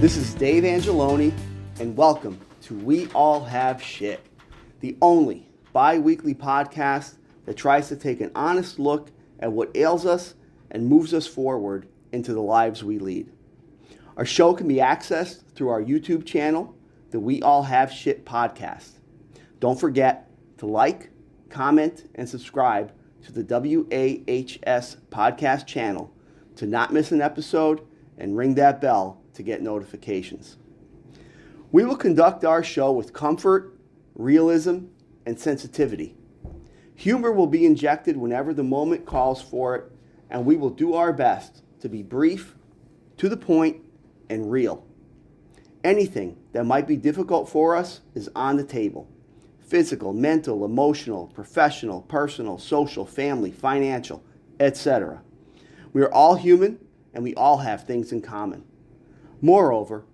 This is Dave Angeloni, and welcome to We All Have Shit, the only bi-weekly podcast that tries to take an honest look at what ails us and moves us forward into the lives we lead. Our show can be accessed through our YouTube channel, the We All Have Shit podcast. Don't forget to like, comment, and subscribe to the WAHS podcast channel to not miss an episode and ring that bell to get notifications. We will conduct our show with comfort, realism, and sensitivity. Humor will be injected whenever the moment calls for it, and we will do our best to be brief, to the point, and real. Anything that might be difficult for us is on the table. Physical, mental, emotional, professional, personal, social, family, financial, etc. We are all human, and we all have things in common. Moreover,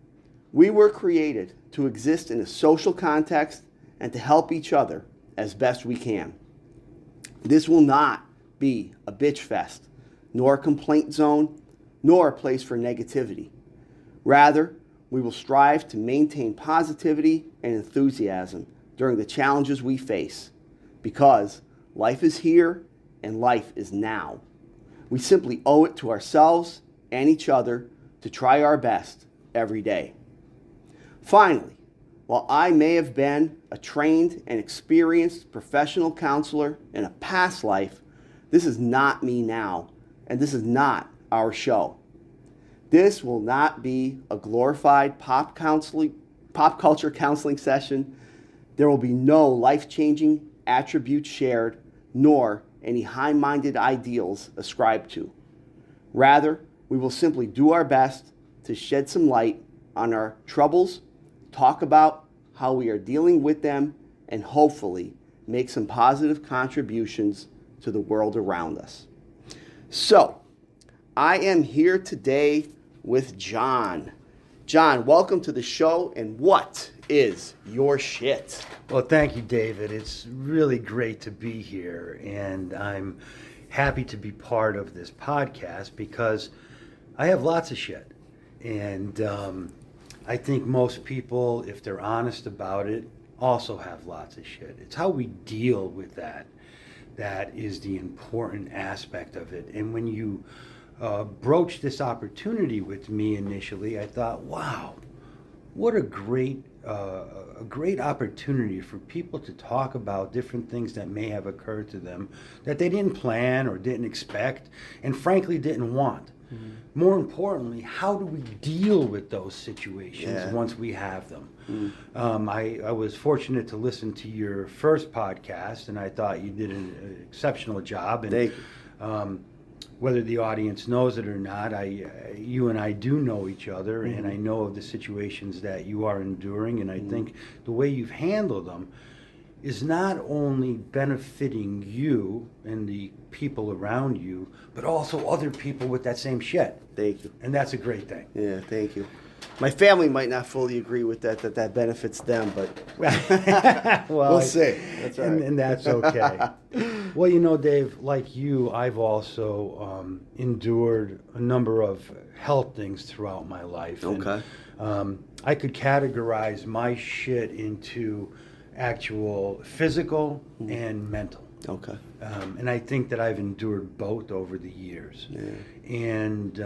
we were created to exist in a social context and to help each other as best we can. This will not be a bitch fest, nor a complaint zone, nor a place for negativity. Rather, we will strive to maintain positivity and enthusiasm during the challenges we face, because life is here and life is now. We simply owe it to ourselves and each other to try our best every day. Finally, while I may have been a trained and experienced professional counselor in a past life, this is not me now, and this is not our show. This will not be a glorified pop culture counseling session. There will be no life-changing attributes shared, nor any high-minded ideals ascribed to. Rather, we will simply do our best to shed some light on our troubles, talk about how we are dealing with them, and hopefully make some positive contributions to the world around us. So, I am here today with John. John, welcome to the show, and what is your shit? Well, thank you, David. It's really great to be here, and I'm happy to be part of this podcast because I have lots of shit. And I think most people, if they're honest about it, also have lots of shit. It's how we deal with that is the important aspect of it. And when you broached this opportunity with me initially, I thought, wow, what a great opportunity for people to talk about different things that may have occurred to them that they didn't plan or didn't expect and frankly didn't want. Mm-hmm. More importantly, how do we deal with those situations once we have them? Mm-hmm. I was fortunate to listen to your first podcast, and I thought you did an exceptional job. And whether the audience knows it or not, you and I do know each other, mm-hmm. and I know of the situations that you are enduring, and I mm-hmm. think the way you've handled them is not only benefiting you and the people around you, but also other people with that same shit. Thank you. And that's a great thing. Yeah, thank you. My family might not fully agree with that benefits them, but well, we'll see. That's all right. And that's okay. Well, you know, Dave, like you, I've also endured a number of health things throughout my life. Okay. And, I could categorize my shit into actual physical and mental. Okay. And I think that I've endured both over the years. Yeah. And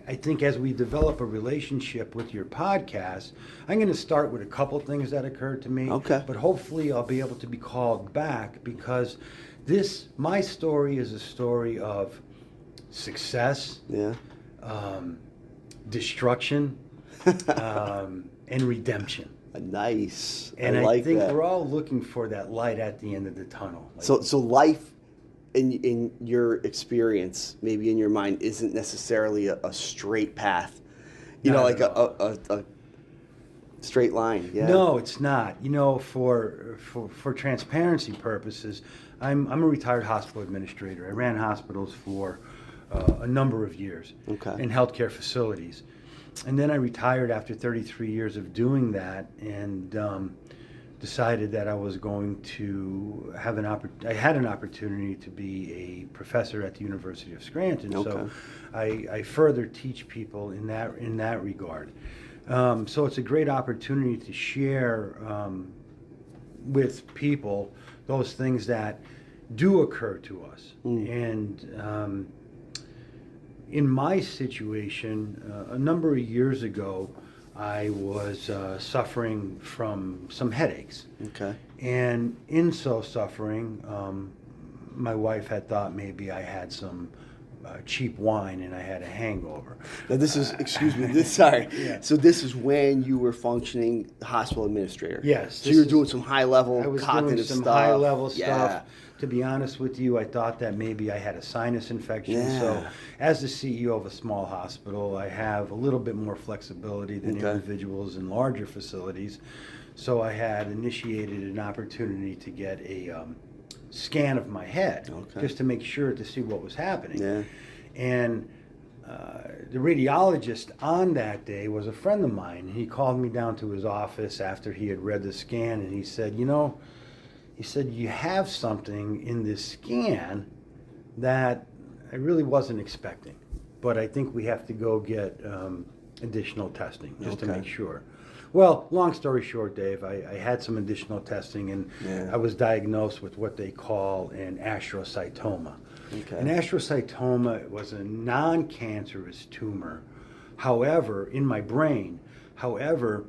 I think as we develop a relationship with your podcast, I'm going to start with a couple things that occurred to me. Okay. But hopefully I'll be able to be called back because my story is a story of success, destruction, and redemption. Nice. And I think that. We're all looking for that light at the end of the tunnel. So life, in your experience, maybe in your mind, isn't necessarily a straight path. You know, like a straight line. Yeah. No, it's not. You know, for transparency purposes, I'm a retired hospital administrator. I ran hospitals for a number of years in healthcare facilities. And then I retired after 33 years of doing that, and decided that I was going to have I had an opportunity to be a professor at the University of Scranton. Okay. So I further teach people in that regard. So it's a great opportunity to share with people those things that do occur to us. And in my situation, a number of years ago, I was suffering from some headaches. Okay. And in so suffering, my wife had thought maybe I had some cheap wine and I had a hangover. Now this is, excuse me, sorry. Yeah. So this is when you were functioning hospital administrator. Yes. So you were doing some high level I was cognitive doing some stuff. high level Yeah. stuff. To be honest with you, I thought that maybe I had a sinus infection. Yeah. So as the CEO of a small hospital, I have a little bit more flexibility than Okay. individuals in larger facilities. So I had initiated an opportunity to get a scan of my head, Okay. just to make sure to see what was happening. Yeah. And the radiologist on that day was a friend of mine. He called me down to his office after he had read the scan, and he said, you have something in this scan that I really wasn't expecting, but I think we have to go get additional testing just to Okay. make sure. Well, long story short, Dave, I had some additional testing, and Yeah. I was diagnosed with what they call an astrocytoma. Okay. An astrocytoma was a non-cancerous tumor, however, in my brain. However,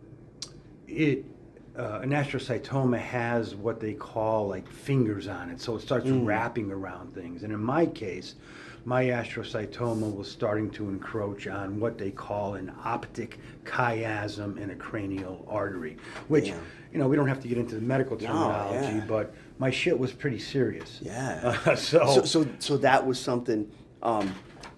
an astrocytoma has what they call like fingers on it, so it starts wrapping around things. And in my case, my astrocytoma was starting to encroach on what they call an optic chiasm in a cranial artery, which, Damn. we don't have to get into the medical terminology, yeah. but my shit was pretty serious. Yeah. So that was something.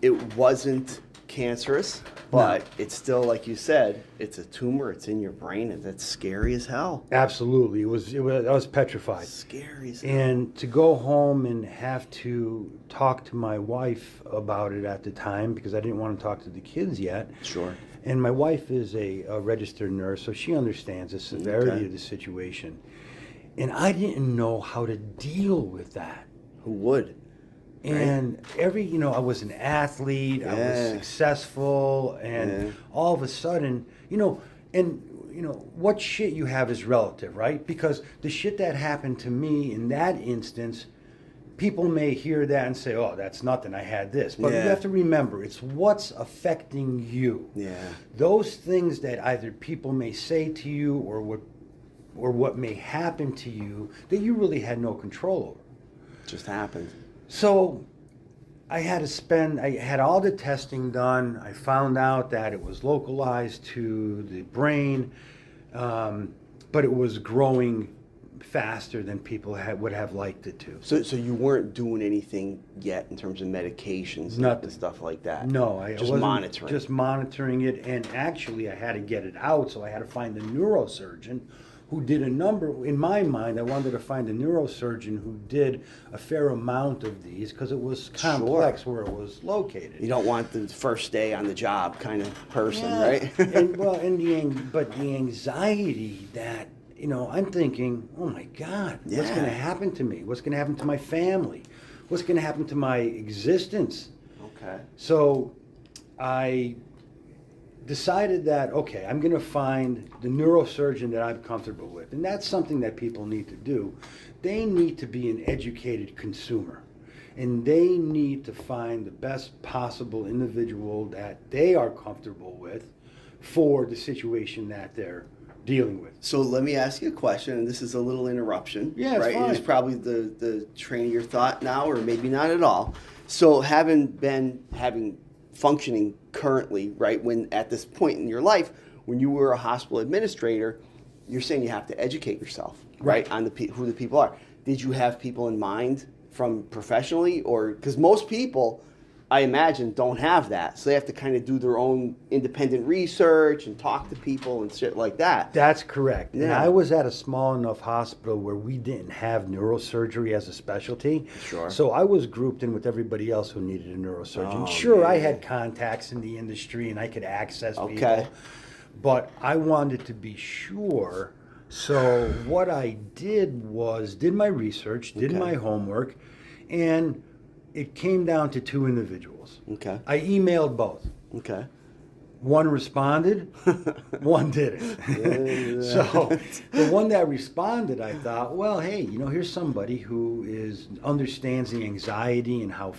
It wasn't cancerous, but it's still, like you said, it's a tumor. It's in your brain, and that's scary as hell. absolutely, I was petrified. Scary as hell. And to go home and have to talk to my wife about it at the time, because I didn't want to talk to the kids yet. Sure. And my wife is a registered nurse, so she understands the severity Okay. of the situation. And I didn't know how to deal with that. Who would? And I was an athlete, I was Yeah. successful, and Yeah. all of a sudden, what shit you have is relative, right? Because the shit that happened to me in that instance, people may hear that and say, oh, that's nothing, I had this. But Yeah. you have to remember, it's what's affecting you. Yeah. Those things that either people may say to you or what may happen to you that you really had no control over. Just happened. So I had all the testing done. I found out that it was localized to the brain, but it was growing faster than people would have liked it to. So you weren't doing anything yet in terms of medications Nothing. and stuff like that? No, I just wasn't monitoring. Just monitoring it, and actually I had to get it out, so I had to find a neurosurgeon who did in my mind, I wanted to find a neurosurgeon who did a fair amount of these because it was complex where it was located. You don't want the first day on the job kind of person, Yeah. right? But the anxiety that, I'm thinking, oh my God, what's Yeah. going to happen to me? What's going to happen to my family? What's going to happen to my existence? Okay. So I decided that, okay, I'm going to find the neurosurgeon that I'm comfortable with. And that's something that people need to do. They need to be an educated consumer. And they need to find the best possible individual that they are comfortable with for the situation that they're dealing with. So let me ask you a question, and this is a little interruption. Yeah, it's right? fine. It is probably the train of your thought now, or maybe not at all. So having functioning currently, right, when at this point in your life, when you were a hospital administrator, you're saying you have to educate yourself, right, on who the people are. Did you have people in mind from professionally, or because most people, I imagine, don't have that, so they have to kind of do their own independent research and talk to people and shit like that. That's correct. And Yeah. I was at a small enough hospital where we didn't have neurosurgery as a specialty. Sure. So I was grouped in with everybody else who needed a neurosurgeon. Oh, Sure, I man. had contacts in the industry and I could access Okay. people. But I wanted to be sure So what I did was did my research, did Okay. my homework, and it came down to two individuals. Okay. I emailed both. Okay. One responded, one didn't. Yeah. So the one that responded, I thought, well, hey, here's somebody who understands the anxiety and how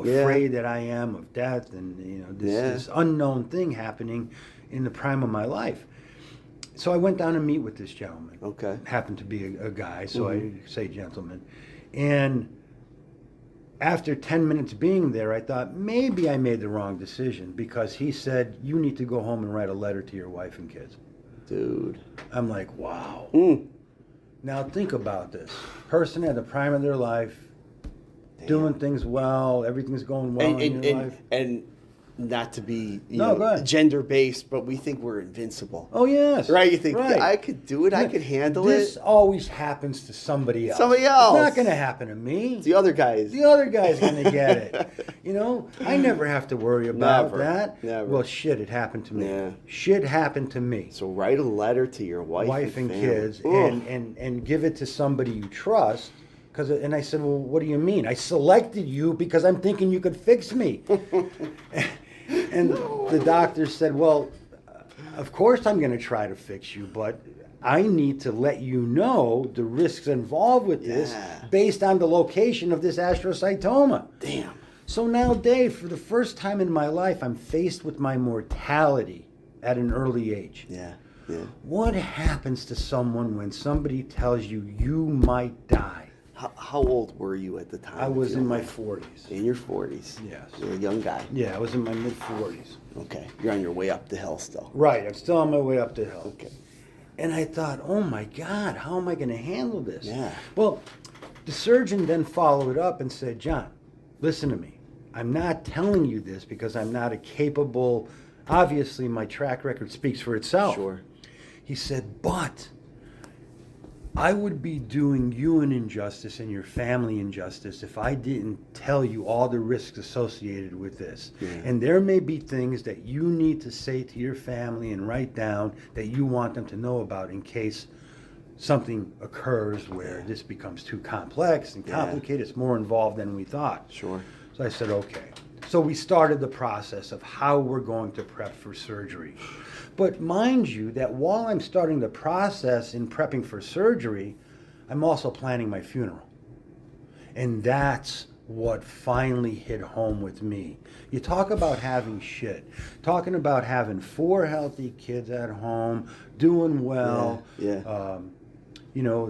Yeah. afraid that I am of death and this unknown thing happening in the prime of my life. So I went down to meet with this gentleman. Okay. Happened to be a guy, so Mm-hmm. I say gentleman. And after 10 minutes being there, I thought maybe I made the wrong decision because he said, you need to go home and write a letter to your wife and kids. Dude. I'm like, wow. Mm. Now think about this. Person at the prime of their life, doing things well, everything's going well in your life. And not to be No, go ahead. gender based, but we think we're invincible. Oh, yes. Right? You think, right. yeah, I could do it, I could handle This it. always happens to somebody else. Somebody else. It's not going to happen to me. The other guys. The other guy's going to get it. I never have to worry about Never, that. never. Well, shit, it happened to me. Yeah. Shit happened to me. So write a letter to your wife And family. kids, Ugh. and give it to somebody you trust. And I said, well, what do you mean? I selected you because I'm thinking you could fix me. And the doctor said, well, of course I'm going to try to fix you, but I need to let you know the risks involved with this Yeah. based on the location of this astrocytoma. Damn. So now, Dave, for the first time in my life, I'm faced with my mortality at an early age. Yeah. Yeah. What happens to someone when somebody tells you you might die? How old were you at the time? I if was you in don't my mind? 40s. In your 40s. Yes. You're a young guy. Yeah, I was in my mid-40s. Okay. You're on your way up the hill still. Right, I'm still on my way up the hill. Okay. And I thought, oh my God, how am I going to handle this? Yeah. Well, the surgeon then followed up and said, John, listen to me. I'm not telling you this because I'm not a capable, obviously my track record speaks for itself. Sure. He said, but I would be doing you an injustice and your family injustice if I didn't tell you all the risks associated with this. Yeah. And there may be things that you need to say to your family and write down that you want them to know about in case something occurs where this becomes too complex and Yeah. complicated. It's more involved than we thought. Sure. So I said, okay. So we started the process of how we're going to prep for surgery. But mind you that while I'm starting the process in prepping for surgery, I'm also planning my funeral. And that's what finally hit home with me. You talk about having shit, talking about having 4 healthy kids at home, doing well, Yeah.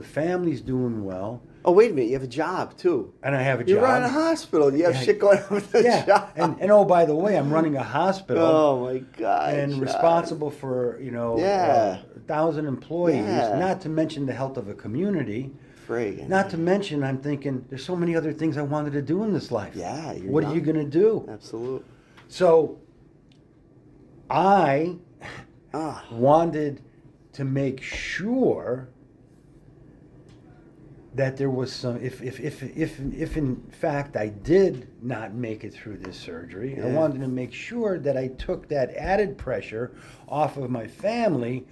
family's doing well. Oh, wait a minute. You have a job, too. And I have a You're job. running a hospital. You have Yeah. shit going on with the Yeah, job. and oh, by the way, I'm running a hospital. Oh, my God. And John. responsible for Yeah. 1,000 employees, Yeah. not to mention the health of a community. Friggin'. Not to mention, I'm thinking there's so many other things I wanted to do in this life. Yeah, you're What are you young. going to do? Absolute. So I Ah. wanted to make sure that there was some, if in fact I did not make it through this surgery, I Yeah. wanted to make sure that I took that added pressure off of my family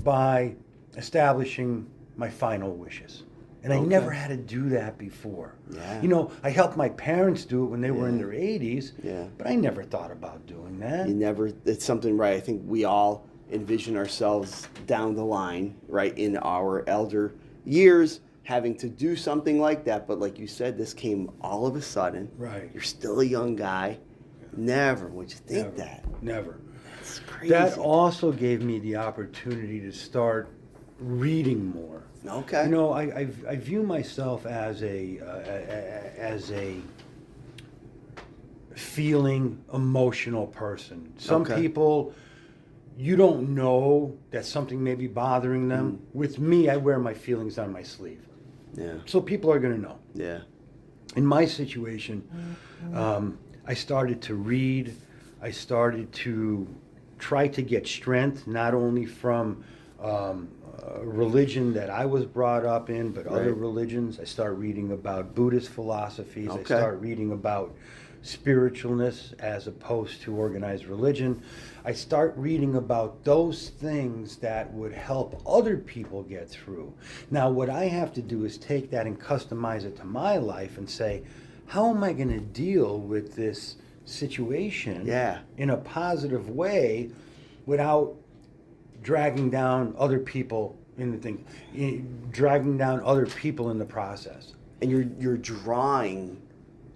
by establishing my final wishes. And I Okay. never had to do that before. Yeah. I helped my parents do it when they were in Yeah. their 80s, Yeah. but I never thought about doing that. It's something, right? I think we all envision ourselves down the line, right, in our elder years, having to do something like that. But like you said, this came all of a sudden. Right. You're still a young guy. Never would you think Never. that. Never. It's crazy. That also gave me the opportunity to start reading more. Okay. I view myself as a feeling, emotional person. Some Okay. people, you don't know that something may be bothering them. With me, I wear my feelings on my sleeve, Yeah. so people are going to know. Yeah. In my situation, I started to read. I started to try to get strength, not only from religion that I was brought up in, but other Right. religions. I start reading about Buddhist philosophies. I Okay. start reading about spiritualness as opposed to organized religion. I start reading about those things that would help other people get through. Now, what I have to do is take that and customize it to my life and say, how am I going to deal with this situation in a positive way without dragging down other people in the thing, dragging down other people in the process. And you're drawing,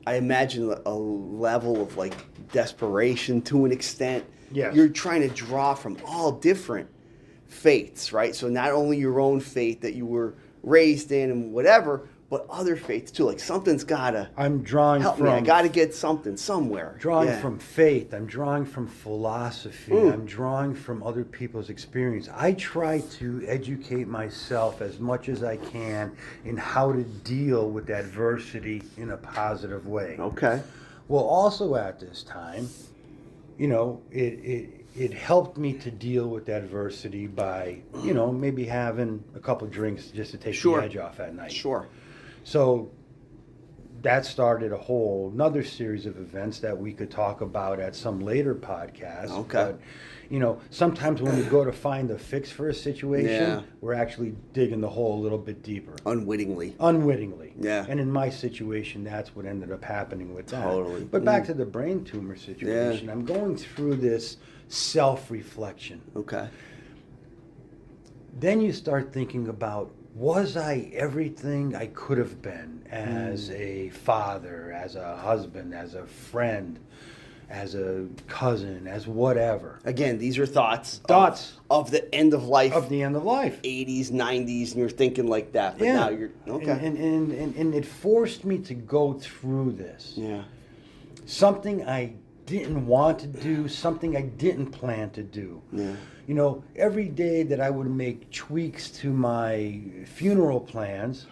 I imagine, a level of like desperation to an extent. Yes. You're trying to draw from all different faiths, right? So not only your own faith that you were raised in and whatever, but other faiths too. Like something's gotta I'm drawing help from me. I gotta get something somewhere. drawing from faith. I'm drawing from philosophy. I'm drawing from other people's experience. I try to educate myself as much as I can in how to deal with adversity in a positive way. Okay. Well, also at this time, you know, it helped me to deal with adversity by, you know, maybe having a couple drinks just to take the edge off at night. Sure. So that started a whole another series of events that we could talk about at some later podcast. Okay. But, you know, sometimes when we go to find the fix for a situation, we're actually digging the hole a little bit deeper. Unwittingly. Yeah. And in my situation, that's what ended up happening with that. Totally. But back to the brain tumor situation, I'm going through this self-reflection. Okay. Then you start thinking about, was I everything I could have been as a father, as a husband, as a friend, as a cousin, as whatever? Again, these are thoughts of the end of life. Of the end of life. 80s, 90s, and you're thinking like that. But now you're, okay. And it forced me to go through this. Yeah. Something I didn't want to do, something I didn't plan to do. Yeah. You know, every day that I would make tweaks to my funeral plans,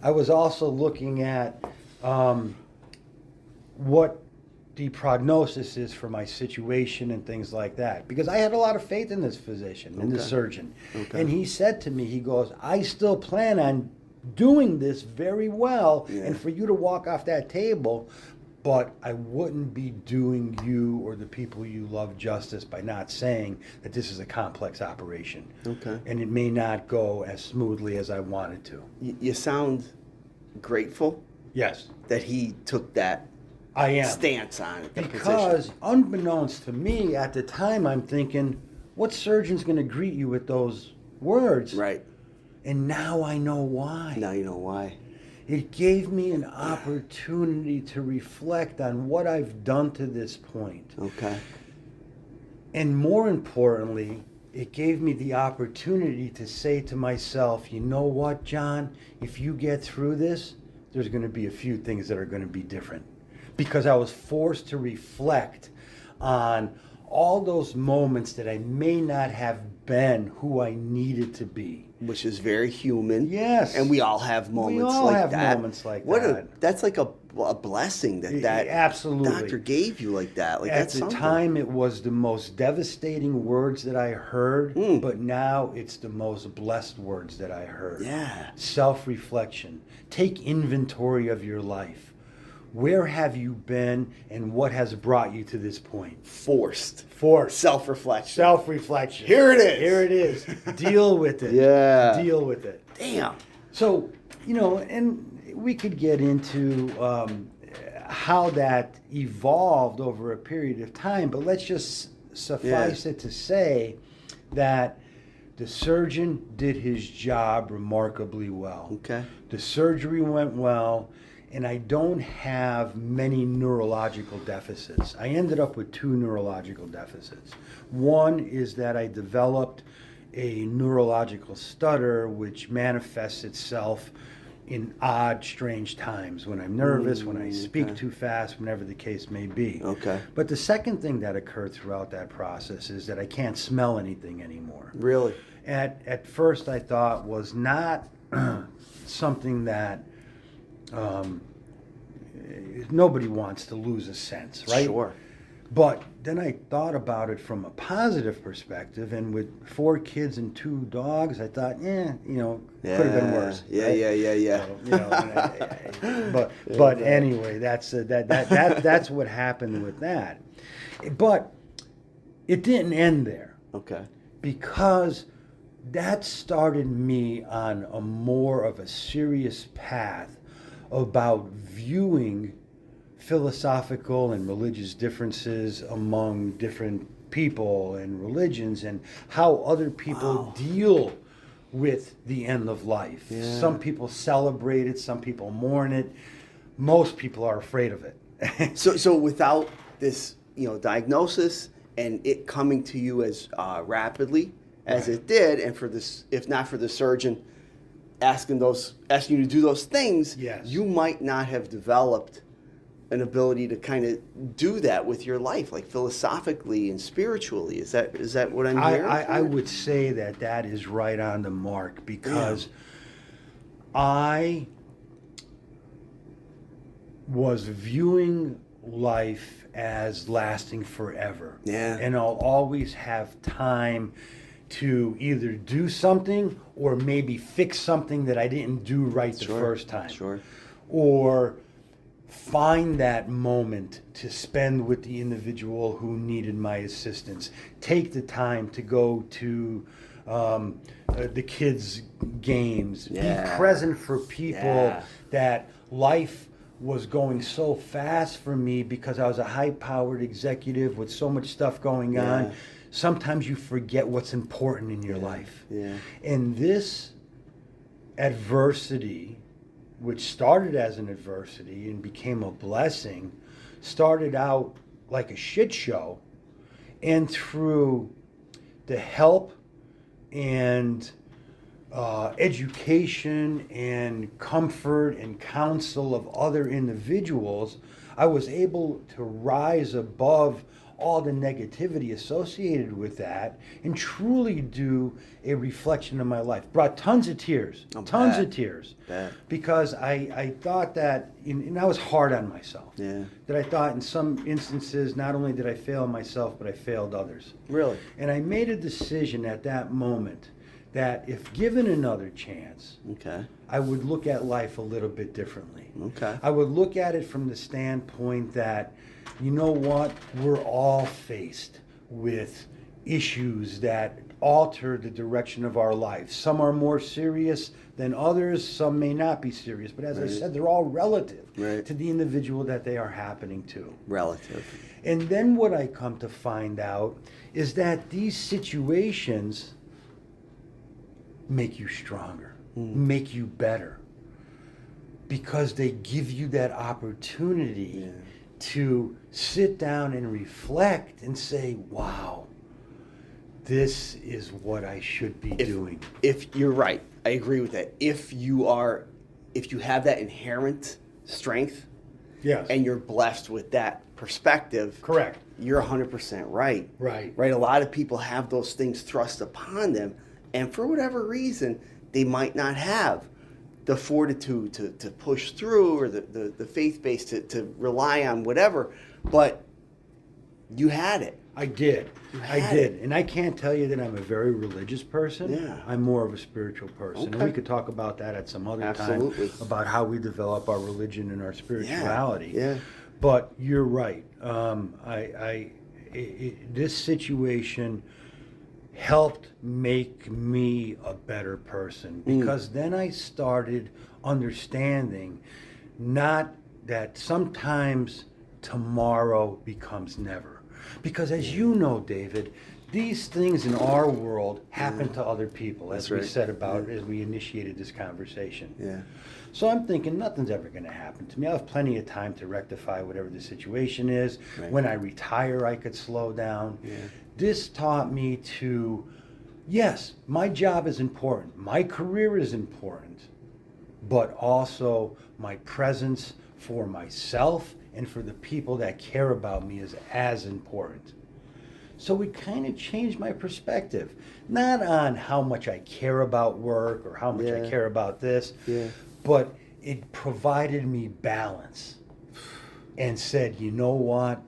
I was also looking at what the prognosis is for my situation and things like that. Because I had a lot of faith in this physician and this surgeon. Okay. And he said to me, he goes, I still plan on doing this very well and for you to walk off that table, but I wouldn't be doing you or the people you love justice by not saying that this is a complex operation. Okay. And it may not go as smoothly as I wanted to. You sound grateful. Yes. That he took that stance on it. Because unbeknownst to me, at the time, I'm thinking, what surgeon's going to greet you with those words? Right. And now I know why. Now you know why. It gave me an opportunity to reflect on what I've done to this point. Okay. And more importantly, it gave me the opportunity to say to myself, you know what, John? If you get through this, there's going to be a few things that are going to be different. Because I was forced to reflect on all those moments that I may not have been who I needed to be. Which is very human. Yes. And we all have moments like that. Moments like that. That's like a blessing that absolutely doctor gave you like that. Like at the time, it was the most devastating words that I heard, but now it's the most blessed words that I heard. Yeah. Self-reflection. Take inventory of your life. Where have you been and what has brought you to this point? Forced. Self-reflection. Self-reflection. Here it is. Here it is. Deal with it. Yeah. Deal with it. Damn. So, you know, and we could get into how that evolved over a period of time, but let's just suffice it to say that the surgeon did his job remarkably well. Okay. The surgery went well. And I don't have many neurological deficits. I ended up with 2 neurological deficits. One is that I developed a neurological stutter, which manifests itself in odd, strange times when I'm nervous, when I speak too fast, whenever the case may be. Okay. But the second thing that occurred throughout that process is that I can't smell anything anymore. Really? At first, I thought was not something that nobody wants to lose a sense, right? Sure. But then I thought about it from a positive perspective, and with 4 kids and 2 dogs, I thought, could have been worse. Yeah, right? yeah. So, but anyway, that's what happened with that. But it didn't end there, Okay. because that started me on a more of a serious path about viewing philosophical and religious differences among different people and religions, and how other people deal with the end of life. Yeah. Some people celebrate it, some people mourn it. Most people are afraid of it. So without this, diagnosis and it coming to you as rapidly as it did, and for this, if not for the surgeon asking you to do those things, Yes. you might not have developed an ability to kind of do that with your life, like philosophically and spiritually. Is that what I'm hearing? I would say that is right on the mark, because I was viewing life as lasting forever. Yeah. And I'll always have time to either do something or maybe fix something that I didn't do right the first time. Sure. Or find that moment to spend with the individual who needed my assistance. Take the time to go to the kids' games. Yeah. Be present for people. Yeah. That life was going so fast for me because I was a high-powered executive with so much stuff going on. Sometimes you forget what's important in your life. Yeah. And this adversity, which started as an adversity and became a blessing, started out like a shit show. And through the help and education and comfort and counsel of other individuals, I was able to rise above all the negativity associated with that and truly do a reflection of my life. Brought tons of tears, Bet. because I thought that, and I was hard on myself. Yeah. That I thought in some instances, not only did I fail myself, but I failed others. Really? And I made a decision at that moment that if given another chance, Okay. I would look at life a little bit differently. Okay. I would look at it from the standpoint that, you know what, we're all faced with issues that alter the direction of our life. Some are more serious than others, some may not be serious, but as I said, they're all relative to the individual that they are happening to. Relative. And then what I come to find out is that these situations make you stronger, make you better, because they give you that opportunity to sit down and reflect and say, wow, this is what I should be doing. If you're right, I agree with that. If you have that inherent strength, Yes. and you're blessed with that perspective, Correct. you're 100% right. Right. Right. A lot of people have those things thrust upon them, and for whatever reason, they might not have the fortitude to push through, or the faith base to rely on whatever. But you had it. I did. I had did. And I can't tell you that I'm a very religious person. Yeah. I'm more of a spiritual person. Okay. And we could talk about that at some other Absolutely. time, about how we develop our religion and our spirituality. Yeah. But you're right. This situation helped make me a better person, because then I started understanding not that sometimes tomorrow becomes never. Because as you know, David, these things in our world happen to other people, as we said about as we initiated this conversation. Yeah. So I'm thinking nothing's ever going to happen to me. I'll have plenty of time to rectify whatever the situation is. Right. When I retire, I could slow down. Yeah. This taught me to, yes, my job is important. My career is important. But also my presence for myself and for the people that care about me is as important. So it kind of changed my perspective. Not on how much I care about work or how much I care about this, but it provided me balance and said, you know what?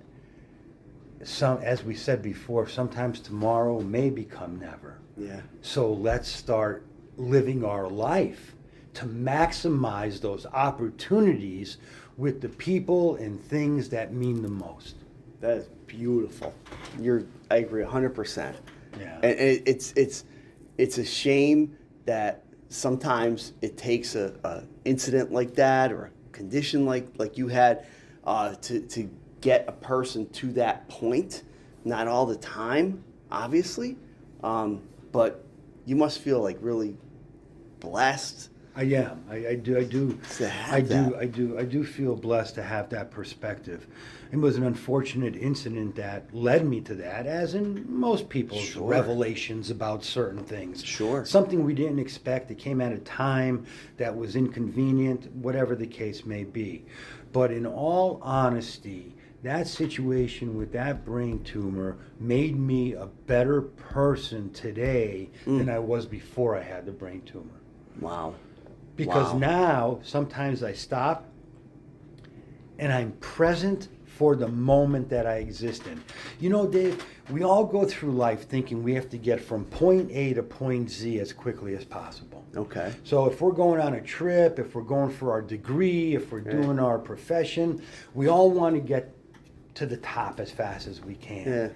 as we said before, sometimes tomorrow may become never. Yeah. So let's start living our life to maximize those opportunities with the people and things that mean the most. That is beautiful. I agree 100%. Yeah. And it's a shame that sometimes it takes a incident like that or a condition like you had to get a person to that point. Not all the time, obviously, but you must feel like really blessed. I am. I do. To have that. I do feel blessed to have that perspective. It was an unfortunate incident that led me to that, as in most people's Sure. revelations about certain things. Sure. Something we didn't expect. It came at a time that was inconvenient, whatever the case may be. But in all honesty, that situation with that brain tumor made me a better person today than I was before I had the brain tumor. Wow. Because Wow. now sometimes I stop and I'm present for the moment that I exist in. You know, Dave, we all go through life thinking we have to get from point A to point Z as quickly as possible. Okay. So if we're going on a trip, if we're going for our degree, if we're doing our profession, we all want to get to the top as fast as we can. Yeah.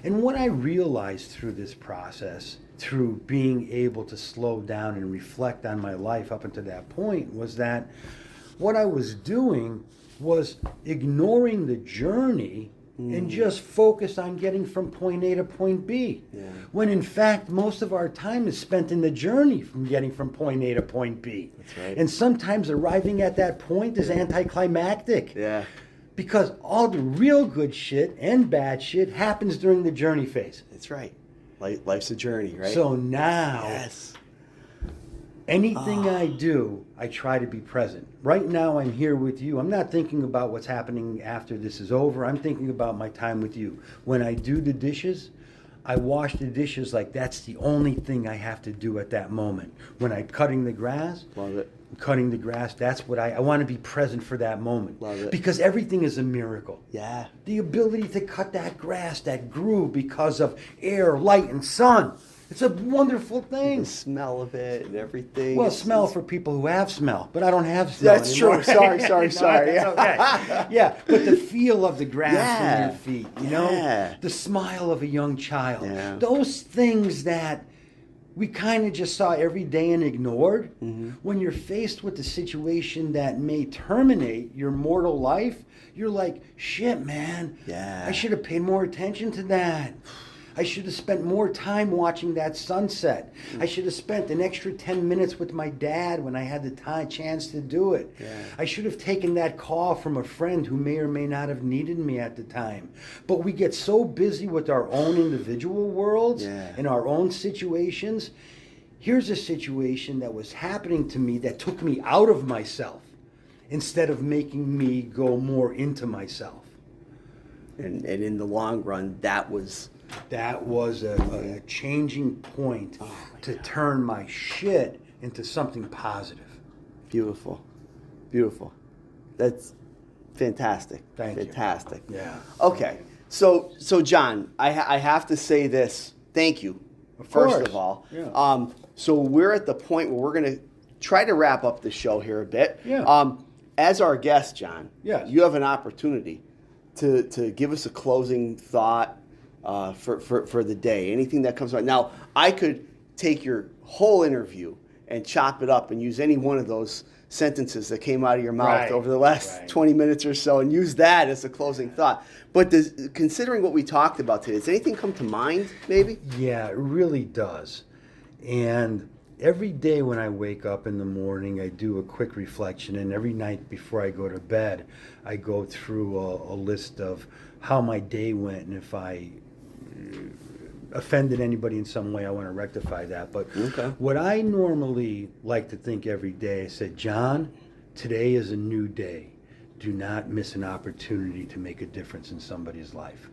And what I realized through this process, through being able to slow down and reflect on my life up until that point, was that what I was doing was ignoring the journey and just focused on getting from point A to point B. Yeah. When in fact, most of our time is spent in the journey from getting from point A to point B. That's right. And sometimes arriving at that point is anticlimactic. Yeah. Because all the real good shit and bad shit happens during the journey phase. That's right. Life's a journey, right? So now, yes. anything I do, I try to be present. Right now, I'm here with you. I'm not thinking about what's happening after this is over. I'm thinking about my time with you. When I do the dishes, I wash the dishes like that's the only thing I have to do at that moment. When I'm cutting the grass, Love it. cutting the grass, that's what I want to be present for that moment. Love it. Because everything is a miracle. Yeah. The ability to cut that grass that grew because of air, light, and sun. It's a wonderful thing. The smell of it and everything. Well, It's- smell for people who have smell, but I don't have smell That's anymore. true. Sorry. That's okay. Yeah, but the feel of the grass Yeah. on your feet, you know? Yeah. The smile of a young child. Yeah. Those things that we kind of just saw every day and ignored. Mm-hmm. When you're faced with a situation that may terminate your mortal life, you're like, shit, man. Yeah. I should have paid more attention to that. I should have spent more time watching that sunset. I should have spent an extra 10 minutes with my dad when I had the chance to do it. Yeah. I should have taken that call from a friend who may or may not have needed me at the time. But we get so busy with our own individual worlds Yeah. and our own situations. Here's a situation that was happening to me that took me out of myself instead of making me go more into myself. And in the long run, that was a changing point to turn my shit into something positive. beautiful. Beautiful. That's fantastic. Thank you. Fantastic. Yeah. Okay. So John, I have to say this. Thank you. Of First course. of all. Yeah. So we're at the point where we're going to try to wrap up the show here a bit. Yeah. As our guest, John, Yes. you have an opportunity to give us a closing thought for the day. Anything that comes out. Now, I could take your whole interview and chop it up and use any one of those sentences that came out of your mouth Right, over the last right. 20 minutes or so and use that as a closing thought. But considering what we talked about today, does anything come to mind, maybe? Yeah, it really does. And every day when I wake up in the morning, I do a quick reflection. And every night before I go to bed, I go through a list of how my day went. And if I offended anybody in some way, I want to rectify that. But Okay. what I normally like to think every day, I said, John, today is a new day. Do not miss an opportunity to make a difference in somebody's life.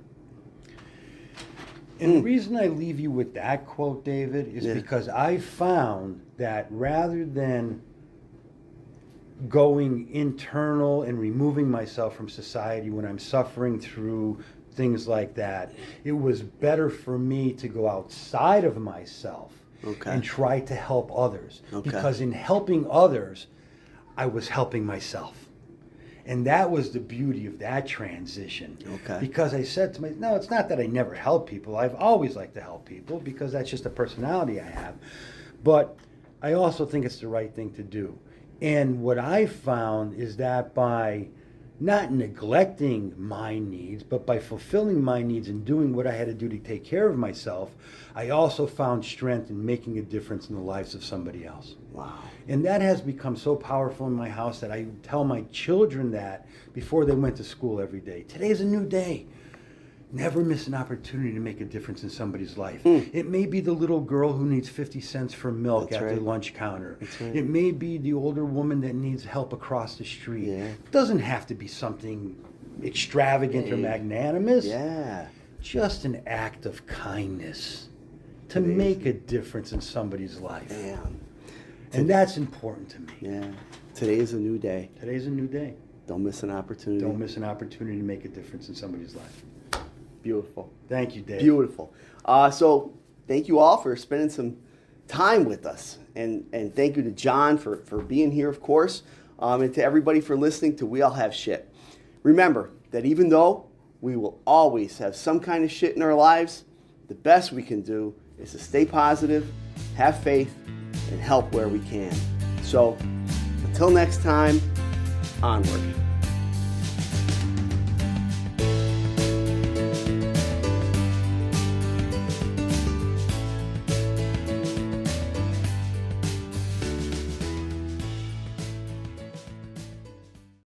And the reason I leave you with that quote, David, is Yeah. because I found that rather than going internal and removing myself from society when I'm suffering through things like that, it was better for me to go outside of myself and try to help others. Because in helping others, I was helping myself. And that was the beauty of that transition. Because I said to myself, no, it's not that I never help people. I've always liked to help people because that's just a personality I have. But I also think it's the right thing to do. And what I found is that by not neglecting my needs, but by fulfilling my needs and doing what I had to do to take care of myself, I also found strength in making a difference in the lives of somebody else. Wow. And that has become so powerful in my house that I tell my children that before they went to school every day. Today is a new day. Never miss an opportunity to make a difference in somebody's life. It may be the little girl who needs 50 cents for milk at the lunch counter. It may be the older woman that needs help across the street. It doesn't have to be something extravagant or magnanimous. Just an act of kindness to make a difference in somebody's life. And that's important to me. Today is a new day. Today's a new day. Don't miss an opportunity. Don't miss an opportunity to make a difference in somebody's life. Beautiful. Thank you, Dave. Beautiful. So thank you all for spending some time with us. And thank you to John for being here, of course. And to everybody for listening to We All Have Shit. Remember that even though we will always have some kind of shit in our lives, the best we can do is to stay positive, have faith, and help where we can. So until next time, onward.